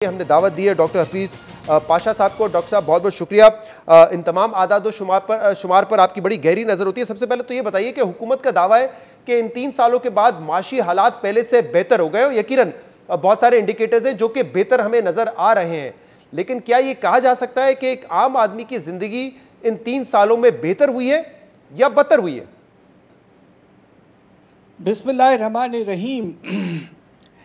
ہم نے دعوت دی ہے ڈاکٹر حفیظ پاشا صاحب کو۔ ڈاکٹر صاحب بہت بہت شکریہ، ان تمام اعداد و شمار پر آپ کی بڑی گہری نظر ہوتی ہے۔ سب سے پہلے تو یہ بتائیے کہ حکومت کا دعویٰ ہے کہ ان 3 سالوں کے بعد معاشی حالات پہلے سے بہتر ہو گئے ہیں۔ یقیناً بہت سارے انڈیکیٹرز ہیں جو کہ بہتر ہمیں نظر آ رہے ہیں، لیکن کیا یہ کہا جا سکتا ہے کہ ایک عام آدمی کی زندگی ان 3 سالوں میں بہتر ہوئی ہے یا بدتر ہوئی ہے؟ بسم اللہ الرحمن الرحیم۔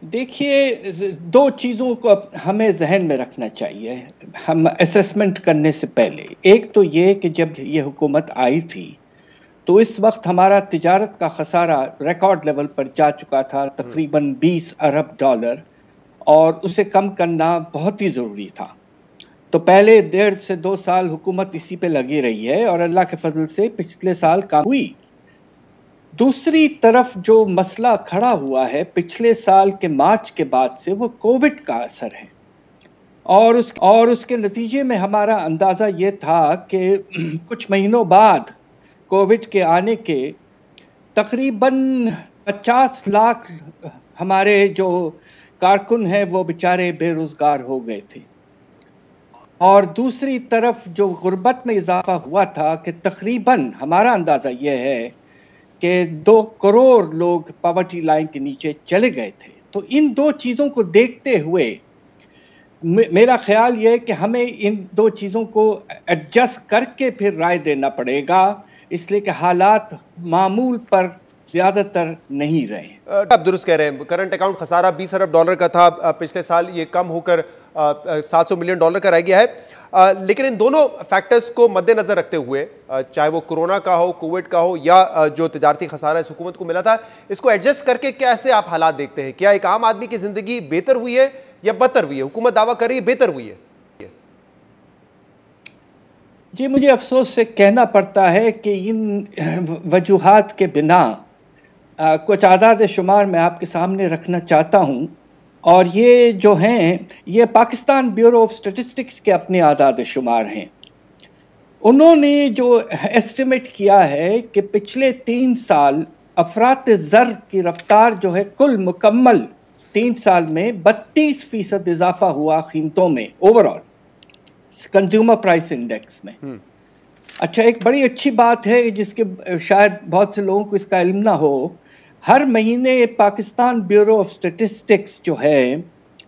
دیکھیے، 2 چیزوں کو ہمیں ذہن میں رکھنا چاہیے ہم اسیسمنٹ کرنے سے پہلے۔ ایک تو یہ کہ جب یہ حکومت آئی تھی تو اس وقت ہمارا تجارت کا خسارہ ریکارڈ لیول پر جا چکا تھا، تقریباً $20 ارب، اور اسے کم کرنا بہت ہی ضروری تھا۔ تو پہلے 1.5 سے 2 سال حکومت اسی پہ لگی رہی ہے اور اللہ کے فضل سے پچھلے سال کام ہوئی۔ دوسری طرف جو مسئلہ کھڑا ہوا ہے پچھلے سال کے مارچ کے بعد سے، وہ کووڈ کا اثر ہے، اور اس کے نتیجے میں ہمارا اندازہ یہ تھا کہ کچھ مہینوں بعد کووڈ کے آنے کے تقریباً 50 لاکھ ہمارے جو کارکن ہیں وہ بیچارے بے روزگار ہو گئے تھے، اور دوسری طرف جو غربت میں اضافہ ہوا تھا کہ تقریباً ہمارا اندازہ یہ ہے کہ 2 کروڑ لوگ پاورٹی لائن کے نیچے چلے گئے تھے۔ تو ان 2 چیزوں کو دیکھتے ہوئے میرا خیال یہ ہے کہ ہمیں ان 2 چیزوں کو ایڈجسٹ کر کے پھر رائے دینا پڑے گا، اس لیے کہ حالات معمول پر زیادہ تر نہیں رہے۔ آپ درست کہہ رہے ہیں، کرنٹ اکاؤنٹ خسارہ $20 ارب کا تھا پچھلے سال، یہ کم ہو کر $700 ملین کا رہ گیا ہے۔ لیکن ان دونوں فیکٹرز کو مد نظر رکھتے ہوئے، چاہے وہ کورونا کا ہو، کووڈ کا ہو، یا جو تجارتی خسارہ اس حکومت کو ملا تھا، اس کو ایڈجسٹ کر کے کیسے آپ حالات دیکھتے ہیں؟ کیا ایک عام آدمی کی زندگی بہتر ہوئی ہے یا بدتر ہوئی ہے؟ حکومت دعویٰ کر رہی ہے بہتر ہوئی ہے۔ جی، مجھے افسوس سے کہنا پڑتا ہے کہ ان وجوہات کے بنا کچھ اعداد شمار میں آپ کے سامنے رکھنا چاہتا ہوں، اور یہ جو ہیں یہ پاکستان بیورو آف اسٹیٹسٹکس کے اپنے اعداد شمار ہیں۔ انہوں نے جو ایسٹیمیٹ کیا ہے کہ پچھلے 3 سال افراط زر کی رفتار جو ہے کل مکمل 3 سال میں 32% اضافہ ہوا قیمتوں میں، اوورآل کنزیومر پرائس انڈیکس میں۔ اچھا، ایک بڑی اچھی بات ہے جس کے شاید بہت سے لوگوں کو اس کا علم نہ ہو، ہر مہینے پاکستان بیورو آف اسٹیٹسٹکس جو ہے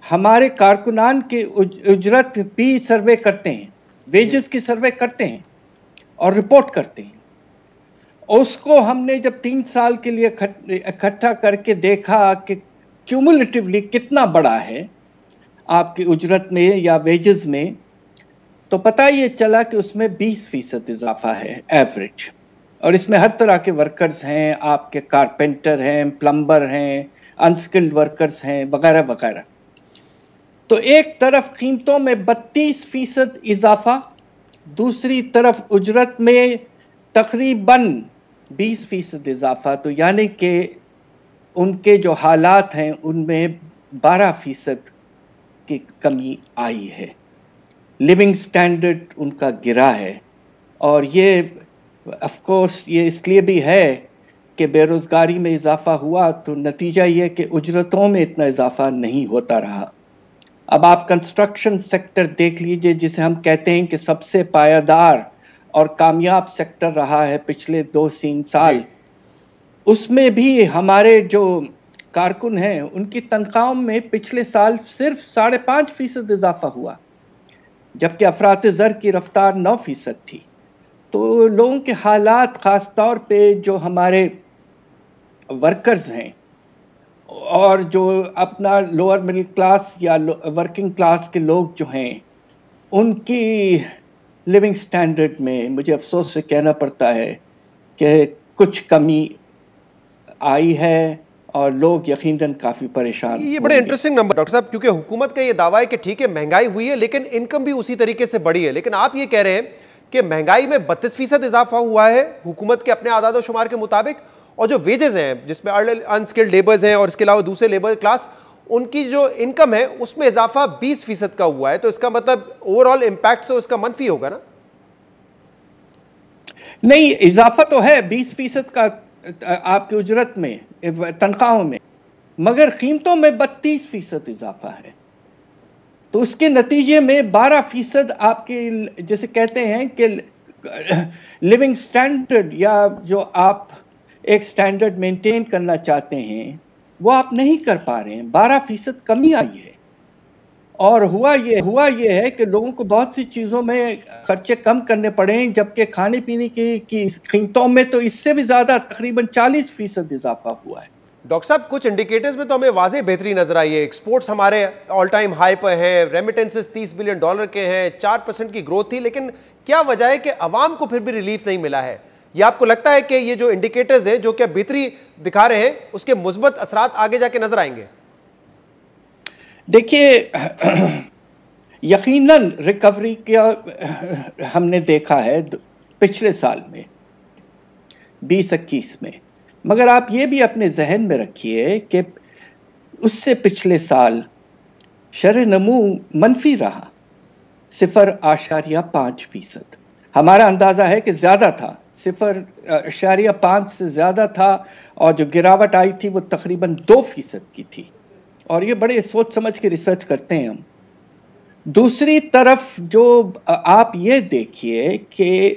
ہمارے کارکنان کے اجرت بھی سروے کرتے ہیں، ویجز کی سروے کرتے ہیں اور رپورٹ کرتے ہیں۔ اس کو ہم نے جب 3 سال کے لیے اکٹھا کر کے دیکھا کہ کیومولیٹیولی کتنا بڑا ہے آپ کی اجرت میں یا ویجز میں، تو پتہ یہ چلا کہ اس میں 20% اضافہ ہے ایوریج، اور اس میں ہر طرح کے ورکرز ہیں، آپ کے کارپینٹر ہیں، پلمبر ہیں، انسکلڈ ورکرز ہیں، وغیرہ وغیرہ۔ تو ایک طرف قیمتوں میں 32% اضافہ، دوسری طرف اجرت میں تقریباً 20% اضافہ، تو یعنی کہ ان کے جو حالات ہیں ان میں 12% کی کمی آئی ہے، لیونگ سٹینڈرڈ ان کا گرا ہے۔ اور یہ آف کورس یہ اس لیے بھی ہے کہ بے روزگاری میں اضافہ ہوا، تو نتیجہ یہ کہ اجرتوں میں اتنا اضافہ نہیں ہوتا رہا۔ اب آپ کنسٹرکشن سیکٹر دیکھ لیجئے، جسے ہم کہتے ہیں کہ سب سے پائیدار اور کامیاب سیکٹر رہا ہے پچھلے 2-3 سال، اس میں بھی ہمارے جو کارکن ہیں ان کی تنخواہوں میں پچھلے سال صرف 5.5% اضافہ ہوا، جبکہ افراط زر کی رفتار 9% تھی۔ تو لوگوں کے حالات، خاص طور پہ جو ہمارے ورکرز ہیں اور جو اپنا لوور مڈل کلاس یا ورکنگ کلاس کے لوگ جو ہیں، ان کی لیونگ سٹینڈرڈ میں مجھے افسوس سے کہنا پڑتا ہے کہ کچھ کمی آئی ہے، اور لوگ یقیناً کافی پریشان۔ یہ بڑے انٹرسٹنگ نمبر ڈاکٹر صاحب، کیونکہ حکومت کا یہ دعویٰ ہے کہ ٹھیک ہے مہنگائی ہوئی ہے لیکن انکم بھی اسی طریقے سے بڑھی ہے، لیکن آپ یہ کہہ رہے ہیں کہ مہنگائی میں 32% اضافہ ہوا ہے حکومت کے اپنے اعداد و شمار کے مطابق، اور جو ویجز ہیں جس میں انسکلڈ لیبرز ہیں اور اس کے علاوہ دوسرے لیبر کلاس، ان کی جو انکم ہے اس میں اضافہ 20% کا ہوا ہے، تو اس کا مطلب اوورآل امپیکٹ تو اس کا منفی ہوگا نا؟ نہیں، اضافہ تو ہے 20% کا آپ کی اجرت میں، تنخواہوں میں، مگر قیمتوں میں 32% اضافہ ہے۔ تو اس کے نتیجے میں 12% آپ کے جیسے کہتے ہیں کہ لیونگ سٹینڈرڈ یا جو آپ ایک سٹینڈرڈ مینٹین کرنا چاہتے ہیں وہ آپ نہیں کر پا رہے ہیں. 12% کمی آئی ہے. اور ہوا یہ ہے کہ لوگوں کو بہت سی چیزوں میں خرچے کم کرنے پڑے ہیں، جبکہ کھانے پینے کی قیمتوں میں تو اس سے بھی زیادہ تقریباً 40% اضافہ ہوا ہے. ڈاکٹر صاحب کچھ انڈیکیٹرز میں تو ہمیں واضح بہتری نظر آئی ہے. ایکسپورٹس ہمارے آل ٹائم ہائی پر ہیں، ریمیٹنسز $30 بلین کے ہیں، 4% کی گروتھ تھی، لیکن کیا وجہ ہے کہ عوام کو پھر بھی ریلیف نہیں ملا ہے؟ یا آپ کو لگتا ہے کہ یہ جو انڈیکیٹرز ہیں جو کہ بہتری دکھا رہے ہیں اس کے مثبت اثرات آگے جا کے نظر آئیں گے؟ دیکھیے یقیناً ریکوری کیا ہم نے دیکھا ہے پچھلے سال میں 2021 میں، مگر آپ یہ بھی اپنے ذہن میں رکھیے کہ اس سے پچھلے سال شرح نمو منفی رہا 0.5%. ہمارا اندازہ ہے کہ زیادہ تھا، 0.5 سے زیادہ تھا، اور جو گراوٹ آئی تھی وہ تقریباً 2% کی تھی. اور یہ بڑے سوچ سمجھ کے ریسرچ کرتے ہیں ہم. دوسری طرف جو آپ یہ دیکھیے کہ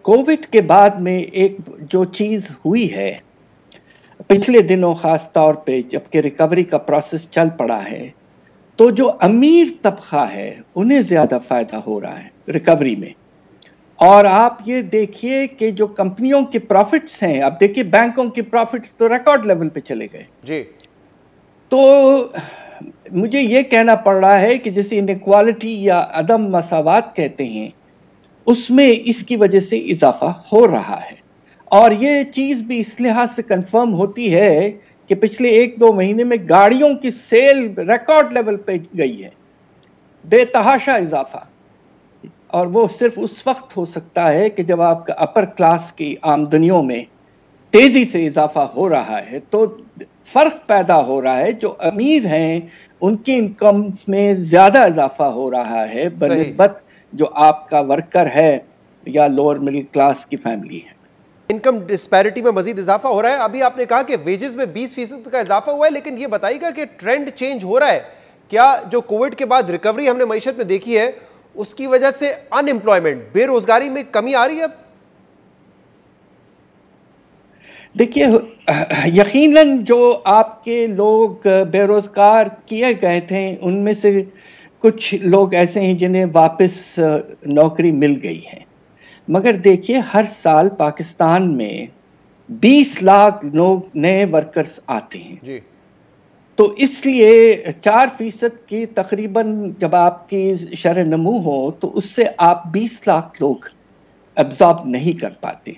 کووڈ کے بعد میں ایک جو چیز ہوئی ہے پچھلے دنوں، خاص طور پہ جب کہ ریکوری کا پروسیس چل پڑا ہے، تو جو امیر طبقہ ہے انہیں زیادہ فائدہ ہو رہا ہے ریکوری میں. اور آپ یہ دیکھیے کہ جو کمپنیوں کے پروفٹس ہیں، اب دیکھیے بینکوں کے پروفٹس تو ریکارڈ لیول پہ چلے گئے. جی. تو مجھے یہ کہنا پڑ رہا ہے کہ جیسے انیکوالٹی یا عدم مساوات کہتے ہیں، اس میں اس کی وجہ سے اضافہ ہو رہا ہے. اور یہ چیز بھی اس لحاظ سے کنفرم ہوتی ہے کہ پچھلے 1-2 مہینے میں گاڑیوں کی سیل ریکارڈ لیول پہ گئی ہے، بے تحاشا اضافہ. اور وہ صرف اس وقت ہو سکتا ہے کہ جب آپ کا اپر کلاس کی آمدنیوں میں تیزی سے اضافہ ہو رہا ہے، تو فرق پیدا ہو رہا ہے. جو امیر ہیں ان کی انکمز میں زیادہ اضافہ ہو رہا ہے بنسبت جو آپ کا ورکر ہے یا لوور مڈل کلاس کی فیملی ہے. انکم ڈسپیرٹی میں مزید اضافہ ہو رہا ہے. ابھی آپ نے کہا کہ ویجز میں 20% کا اضافہ ہوا ہے، لیکن یہ بتائیے گا کہ ٹرینڈ چینج ہو رہا ہے کیا؟ جو کووڈ کے بعد ریکوری ہم نے معیشت میں دیکھی ہے اس کی وجہ سے ان امپلائمنٹ، بے روزگاری میں کمی آ رہی ہے اب؟ دیکھیے یقیناً جو آپ کے لوگ بے روزگار کیے گئے تھے ان میں سے کچھ لوگ ایسے ہیں جنہیں واپس نوکری مل گئی ہے. مگر دیکھیے ہر سال پاکستان میں 20 لاکھ لوگ نئے ورکرز آتے ہیں. جی. تو اس لیے 4% کی تقریباً جب آپ کی شرح نمو ہو تو اس سے آپ 20 لاکھ لوگ ابزارب نہیں کر پاتے.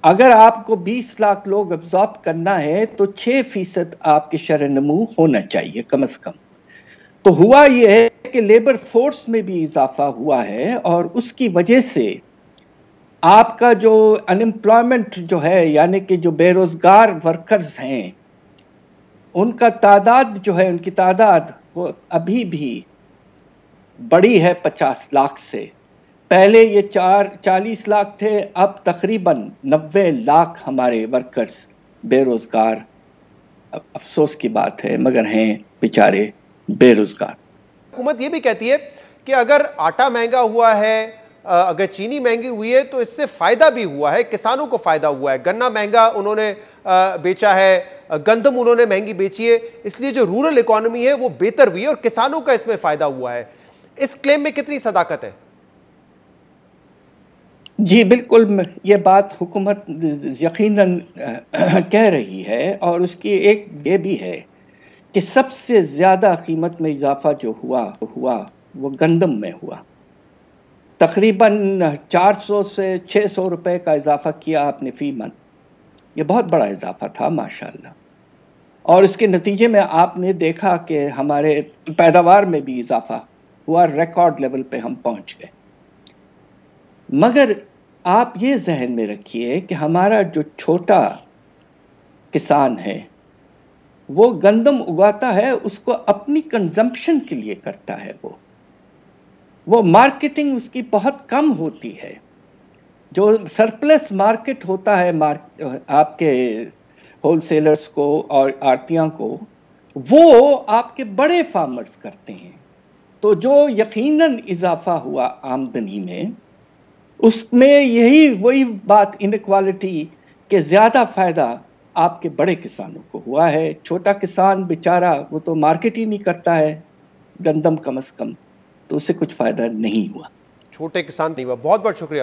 اگر آپ کو 20 لاکھ لوگ ابزارب کرنا ہے تو 6% آپ کے شرح نمو ہونا چاہیے کم از کم. تو ہوا یہ ہے کہ لیبر فورس میں بھی اضافہ ہوا ہے، اور اس کی وجہ سے آپ کا جو انمپلائمنٹ جو ہے، یعنی کہ جو بے روزگار ورکرز ہیں، ان کا تعداد جو ہے، ان کی تعداد وہ ابھی بھی بڑی ہے 50 لاکھ سے. پہلے یہ 40 لاکھ تھے، اب تقریباً 90 لاکھ ہمارے ورکرز بے روزگار. افسوس کی بات ہے مگر ہیں بیچارے بے روزگار. حکومت یہ بھی کہتی ہے کہ اگر آٹا مہنگا ہوا ہے، اگر چینی مہنگی ہوئی ہے تو اس سے فائدہ بھی ہوا ہے، کسانوں کو فائدہ ہوا ہے. گنا مہنگا انہوں نے بیچا ہے، گندم انہوں نے مہنگی بیچی ہے، اس لیے جو رورل اکانومی ہے وہ بہتر ہوئی ہے اور کسانوں کا اس میں فائدہ ہوا ہے. اس کلیم میں کتنی صداقت ہے؟ جی بالکل، یہ بات حکومت یقیناً کہہ رہی ہے، اور اس کی ایک یہ بھی ہے کہ سب سے زیادہ قیمت میں اضافہ جو ہوا وہ گندم میں ہوا. تقریباً 400 سے 600 روپے کا اضافہ کیا آپ نے فی من. یہ بہت بڑا اضافہ تھا ماشاءاللہ. اور اس کے نتیجے میں آپ نے دیکھا کہ ہمارے پیداوار میں بھی اضافہ ہوا، ریکارڈ لیول پہ ہم پہنچ گئے. مگر آپ یہ ذہن میں رکھیے کہ ہمارا جو چھوٹا کسان ہے وہ گندم اگاتا ہے، اس کو اپنی کنزمپشن کے لیے کرتا ہے. وہ مارکیٹنگ اس کی بہت کم ہوتی ہے. جو سرپلس مارکیٹ ہوتا ہے آپ کے ہول سیلرز کو اور آڑتیاں کو، وہ آپ کے بڑے فارمرز کرتے ہیں. تو جو یقیناً اضافہ ہوا آمدنی میں، اس میں یہی وہی بات انیکوالٹی کہ زیادہ فائدہ آپ کے بڑے کسانوں کو ہوا ہے. چھوٹا کسان بیچارہ وہ تو مارکیٹ ہی نہیں کرتا ہے گندم کم از کم، تو اسے کچھ فائدہ نہیں ہوا. چھوٹے کسان نہیں ہوا. بہت بہت شکریہ.